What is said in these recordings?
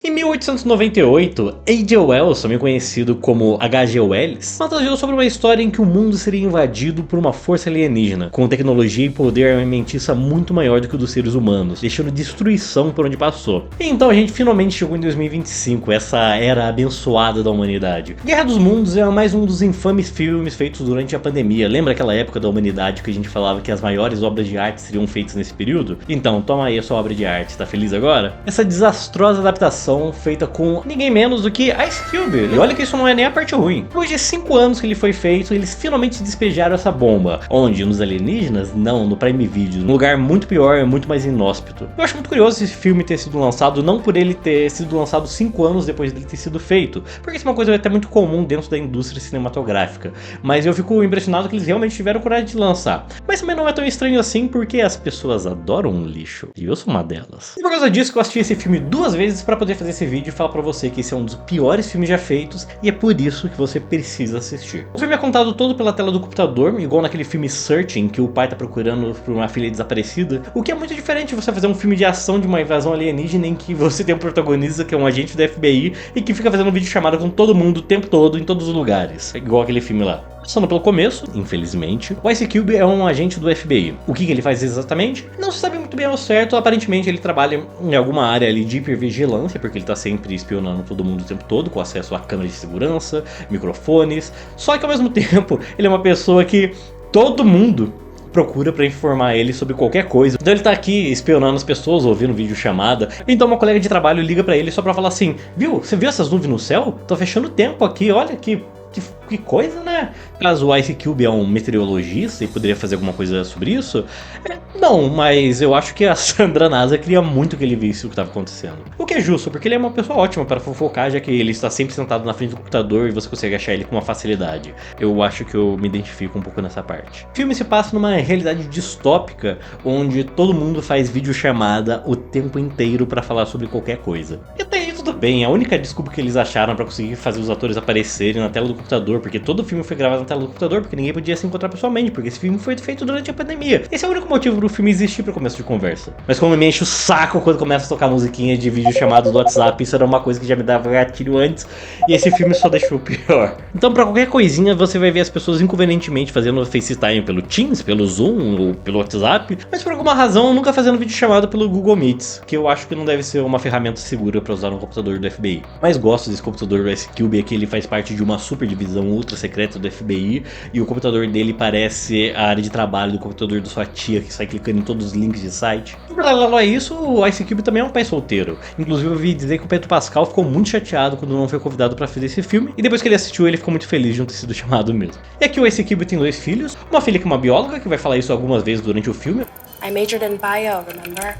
Em 1898, H.G. Wells, também conhecido como H.G. Wells, fantasiou sobre uma história em que o mundo seria invadido por uma força alienígena, com tecnologia e poder armamentícia muito maior do que o dos seres humanos, deixando destruição por onde passou. E então a gente finalmente chegou em 2025, essa era abençoada da humanidade. Guerra dos Mundos é mais um dos infames filmes feitos durante a pandemia. Lembra aquela época da humanidade que a gente falava que as maiores obras de arte seriam feitas nesse período? Então, toma aí a sua obra de arte, tá feliz agora? Essa desastrosa adaptação feita com ninguém menos do que Ice Cube. E olha que isso não é nem a parte ruim. Depois de 5 anos que ele foi feito, eles finalmente despejaram essa bomba. Onde? Nos alienígenas? Não, no Prime Video. Num lugar muito pior, muito mais inóspito. Eu acho muito curioso esse filme ter sido lançado, não por ele ter sido lançado 5 anos depois dele ter sido feito, porque isso é uma coisa até muito comum dentro da indústria cinematográfica. Mas eu fico impressionado que eles realmente tiveram coragem de lançar. Mas também não é tão estranho assim, porque as pessoas adoram um lixo. E eu sou uma delas. E por causa disso que eu assisti esse filme 2 vezes pra poder fazer esse vídeo e falar pra você que esse é um dos piores filmes já feitos, e é por isso que você precisa assistir. O filme é contado todo pela tela do computador, igual naquele filme Searching, que o pai tá procurando por uma filha desaparecida, o que é muito diferente de você fazer um filme de ação de uma invasão alienígena em que você tem um protagonista que é um agente da FBI e que fica fazendo um vídeo chamado com todo mundo o tempo todo, em todos os lugares. É igual aquele filme lá. Começando pelo começo, infelizmente, o Ice Cube é um agente do FBI. O que ele faz exatamente? Não se sabe muito bem ao certo, aparentemente ele trabalha em alguma área ali de hipervigilância, porque ele tá sempre espionando todo mundo o tempo todo, com acesso a câmeras de segurança, microfones, só que ao mesmo tempo ele é uma pessoa que todo mundo procura pra informar ele sobre qualquer coisa. Então ele tá aqui espionando as pessoas, ouvindo vídeo chamada. Então uma colega de trabalho liga pra ele só pra falar assim: viu, você viu essas nuvens no céu? Tô fechando o tempo aqui, olha que coisa, né? Caso o Ice Cube é um meteorologista e poderia fazer alguma coisa sobre isso? Não, mas eu acho que a Sandra Nasa queria muito que ele visse o que estava acontecendo. O que é justo, porque ele é uma pessoa ótima para fofocar, já que ele está sempre sentado na frente do computador e você consegue achar ele com uma facilidade. Eu acho que eu me identifico um pouco nessa parte. O filme se passa numa realidade distópica, onde todo mundo faz videochamada o tempo inteiro para falar sobre qualquer coisa. E até aí tudo bem, a única desculpa que eles acharam para conseguir fazer os atores aparecerem na tela do computador, porque todo o filme foi gravado na tela do computador, porque ninguém podia se encontrar pessoalmente, porque esse filme foi feito durante a pandemia. Esse é o único motivo pro filme existir para começo de conversa. Mas como me enche o saco quando começa a tocar musiquinha de vídeo chamado do WhatsApp, isso era uma coisa que já me dava gatilho antes, e esse filme só deixou pior. Então pra qualquer coisinha você vai ver as pessoas inconvenientemente fazendo FaceTime pelo Teams, pelo Zoom ou pelo WhatsApp, mas por alguma razão nunca fazendo vídeo chamado pelo Google Meets, que eu acho que não deve ser uma ferramenta segura para usar no computador do FBI. Mas gosto desse computador do Ice Cube, é que ele faz parte de uma super divisão ultra secreta do FBI, e o computador dele parece a área de trabalho do computador da sua tia, que sai clicando em todos os links de site. E por lá é isso, o Ice Cube também é um pai solteiro. Inclusive eu ouvi dizer que o Pedro Pascal ficou muito chateado quando não foi convidado para fazer esse filme, e depois que ele assistiu ele ficou muito feliz de não ter sido chamado mesmo. E aqui o Ice Cube tem 2 filhos, uma filha que é uma bióloga, que vai falar isso algumas vezes durante o filme. I majored in bio, remember?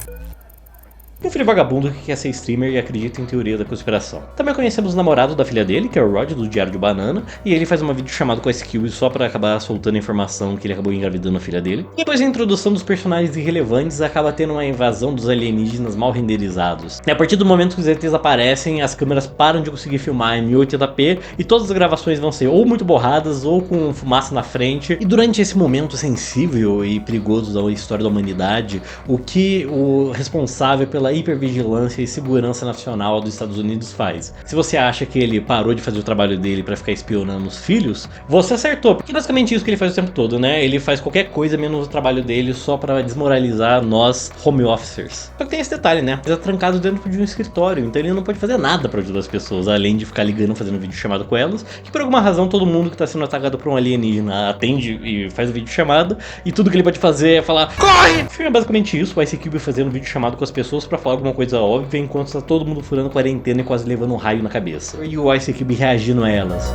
Um filho vagabundo que quer ser streamer e acredita em teoria da conspiração. Também conhecemos o namorado da filha dele, que é o Rod, do Diário de Banana, e ele faz uma videochamada com a Ice Cube só pra acabar soltando a informação que ele acabou engravidando a filha dele. E depois da introdução dos personagens irrelevantes, acaba tendo uma invasão dos alienígenas mal renderizados. E a partir do momento que os ETs aparecem, as câmeras param de conseguir filmar em 1080p, e todas as gravações vão ser ou muito borradas, ou com fumaça na frente. E durante esse momento sensível e perigoso da história da humanidade, o que o responsável pela hipervigilância e segurança nacional dos Estados Unidos faz? Se você acha que ele parou de fazer o trabalho dele pra ficar espionando os filhos, você acertou, porque é basicamente isso que ele faz o tempo todo, né? Ele faz qualquer coisa menos o trabalho dele só pra desmoralizar nós home officers. Só que tem esse detalhe, né? Ele tá trancado dentro de um escritório, então ele não pode fazer nada pra ajudar as pessoas, além de ficar ligando, fazendo vídeo chamado com elas, que por alguma razão todo mundo que tá sendo atacado por um alienígena atende e faz o vídeo chamada, e tudo que ele pode fazer é falar corre! O filme é basicamente isso, o Ice Cube fazendo vídeo chamado com as pessoas pra falar alguma coisa óbvia, enquanto tá todo mundo furando quarentena e quase levando um raio na cabeça. E o Ice Cube reagindo a elas.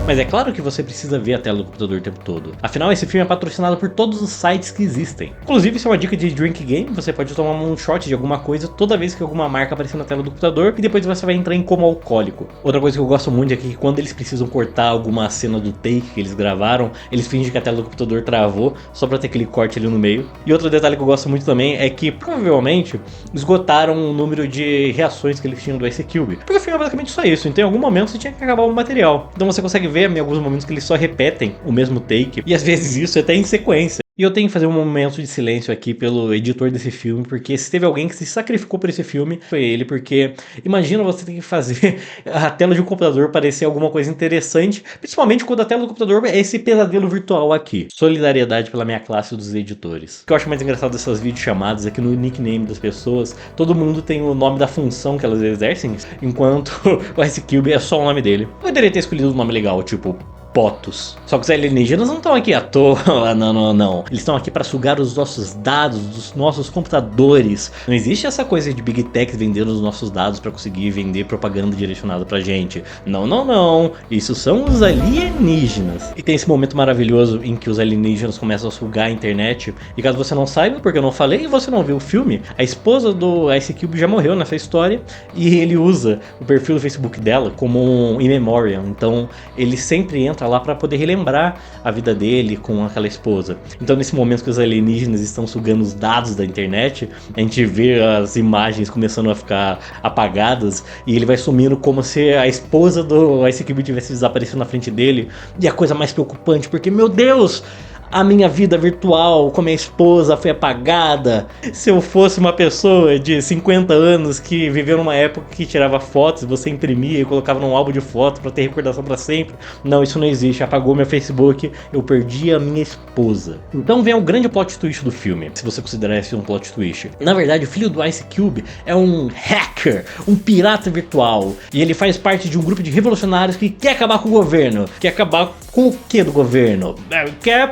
Mas é claro que você precisa ver a tela do computador o tempo todo. Afinal, esse filme é patrocinado por todos os sites que existem. Inclusive, isso é uma dica de drink game. Você pode tomar um shot de alguma coisa toda vez que alguma marca aparecer na tela do computador, e depois você vai entrar em coma alcoólico. Outra coisa que eu gosto muito é que quando eles precisam cortar alguma cena do take que eles gravaram, eles fingem que a tela do computador travou, só pra ter aquele corte ali no meio. E outro detalhe que eu gosto muito também é que, provavelmente, esgotaram o número de reações que eles tinham do Ice Cube. Porque o filme é basicamente só isso, então em algum momento você tinha que acabar o material. Então você consegue ver em alguns momentos que eles só repetem o mesmo take, e às vezes isso é até em sequência. E eu tenho que fazer um momento de silêncio aqui pelo editor desse filme, porque se teve alguém que se sacrificou por esse filme, foi ele, porque imagina você ter que fazer a tela de um computador parecer alguma coisa interessante, principalmente quando a tela do computador é esse pesadelo virtual aqui. Solidariedade pela minha classe dos editores. O que eu acho mais engraçado dessas videochamadas é que no nickname das pessoas, todo mundo tem o nome da função que elas exercem, enquanto o Ice Cube é só o nome dele. Eu poderia ter escolhido um nome legal, tipo POTUS. Só que os alienígenas não estão aqui à toa, não. Eles estão aqui para sugar os nossos dados dos nossos computadores. Não existe essa coisa de Big Tech vendendo os nossos dados para conseguir vender propaganda direcionada pra gente. Não. Isso são os alienígenas. E tem esse momento maravilhoso em que os alienígenas começam a sugar a internet. E caso você não saiba, porque eu não falei e você não viu o filme, a esposa do Ice Cube já morreu nessa história e ele usa o perfil do Facebook dela como um in memoriam. Então ele sempre entra lá para poder relembrar a vida dele com aquela esposa. Então nesse momento que os alienígenas estão sugando os dados da internet, a gente vê as imagens começando a ficar apagadas e ele vai sumindo como se a esposa do Ice Cube tivesse desaparecido na frente dele. E a coisa mais preocupante, porque meu Deus, a minha vida virtual com a minha esposa foi apagada. Se eu fosse uma pessoa de 50 anos que viveu numa época que tirava fotos, você imprimia e colocava num álbum de fotos pra ter recordação pra sempre. Não, isso não existe. Apagou meu Facebook, eu perdi a minha esposa. Então vem o grande plot twist do filme, se você considerar esse um plot twist. Na verdade, o filho do Ice Cube é um hacker, um pirata virtual. E ele faz parte de um grupo de revolucionários que quer acabar com o governo. Quer acabar com o que do governo? Quer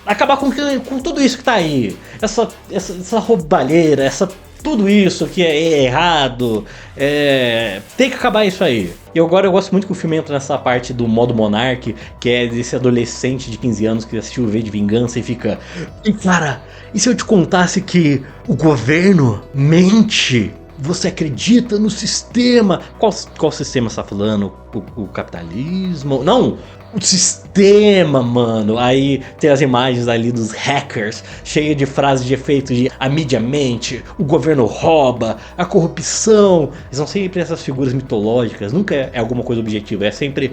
acabar com tudo isso que tá aí. Essa roubalheira, tudo isso que é errado. Tem que acabar isso aí. E agora eu gosto muito que o filme entra nessa parte do modo Monark, que é desse adolescente de 15 anos que assistiu o V de Vingança e fica: e cara, e se eu te contasse que o governo mente? Você acredita no sistema? Qual sistema você tá falando? O capitalismo? Não! O sistema, mano. Aí tem as imagens ali dos hackers, cheia de frases de efeito de a mídia mente, o governo rouba, a corrupção. São sempre essas figuras mitológicas, nunca é alguma coisa objetiva, é sempre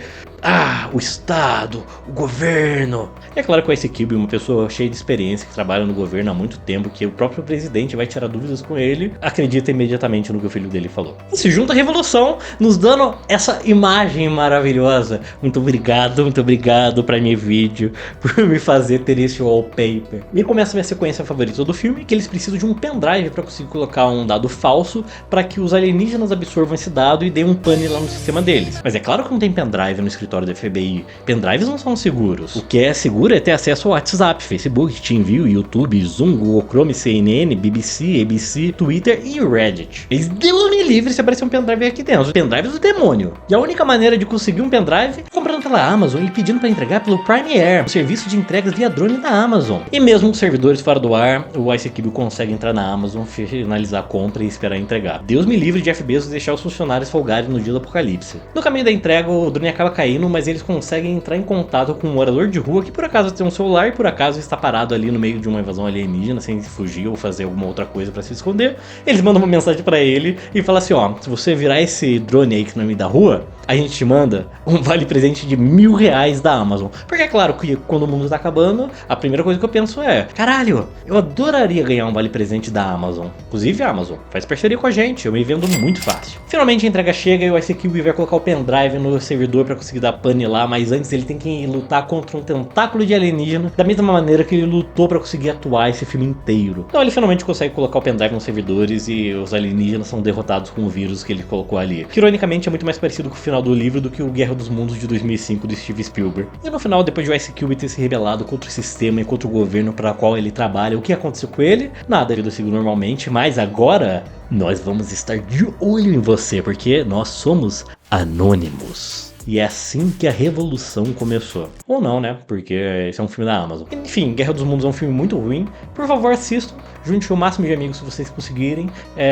o Estado, o governo. E é claro que o Ice Cube, uma pessoa cheia de experiência, que trabalha no governo há muito tempo, que o próprio presidente vai tirar dúvidas com ele, acredita imediatamente no que o filho dele falou. E se junta a revolução, nos dando essa imagem maravilhosa. Muito obrigado Prime Video por me fazer ter esse wallpaper. E começa a minha sequência favorita do filme, que eles precisam de um pendrive para conseguir colocar um dado falso para que os alienígenas absorvam esse dado e deem um pane lá no sistema deles. Mas é claro que não tem pendrive no escritório do FBI. Pendrives não são seguros. O que é seguro é ter acesso ao WhatsApp, Facebook, TeamView, YouTube, Zoom, Google Chrome, CNN, BBC, ABC, Twitter e Reddit. Eles Deus me livre se aparecer um pendrive aqui dentro. Os pendrives do demônio. E a única maneira de conseguir um pendrive é comprando pela Amazon e pedindo para entregar pelo Prime Air, o serviço de entregas via drone da Amazon. E mesmo com servidores fora do ar, o Ice Cube consegue entrar na Amazon, finalizar a compra e esperar entregar. Deus me livre de Jeff Bezos deixar os funcionários folgarem no dia do apocalipse. No caminho da entrega, o drone acaba caindo, mas eles conseguem entrar em contato com um morador de rua que por acaso tem um celular e por acaso está parado ali no meio de uma invasão alienígena sem fugir ou fazer alguma outra coisa para se esconder. Eles mandam uma mensagem para ele e falam assim: ó, se você virar esse drone aí que no meio da rua, a gente te manda um vale presente de R$1.000 da Amazon. Porque é claro que quando o mundo tá acabando, a primeira coisa que eu penso é: caralho, eu adoraria ganhar um vale presente da Amazon. Inclusive a Amazon faz parceria com a gente, eu me vendo muito fácil. Finalmente a entrega chega e o Ice Cube vai colocar o pendrive no servidor para conseguir dar pane lá, mas antes ele tem que lutar contra um tentáculo de alienígena, da mesma maneira que ele lutou para conseguir atuar esse filme inteiro. Então ele finalmente consegue colocar o pendrive nos servidores e os alienígenas são derrotados com o vírus que ele colocou ali. Que ironicamente é muito mais parecido com o final do livro do que o Guerra dos Mundos de 2005 do Steve Spielberg. E no final, depois de o Ice Cube ter se rebelado contra o sistema e contra o governo para o qual ele trabalha, o que aconteceu com ele? Nada, a vida seguiu normalmente, mas agora nós vamos estar de olho em você, porque nós somos anônimos. E é assim que a revolução começou. Ou não, né? Porque esse é um filme da Amazon. Enfim, Guerra dos Mundos é um filme muito ruim. Por favor, assistam. Junte o máximo de amigos se vocês conseguirem.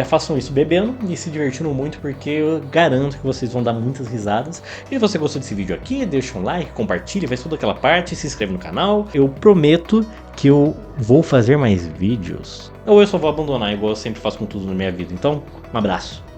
Façam isso bebendo e se divertindo muito, porque eu garanto que vocês vão dar muitas risadas. E se você gostou desse vídeo aqui, deixa um like, compartilha, faz toda aquela parte, se inscreve no canal. Eu prometo que eu vou fazer mais vídeos. Ou eu só vou abandonar, igual eu sempre faço com tudo na minha vida. Então, um abraço.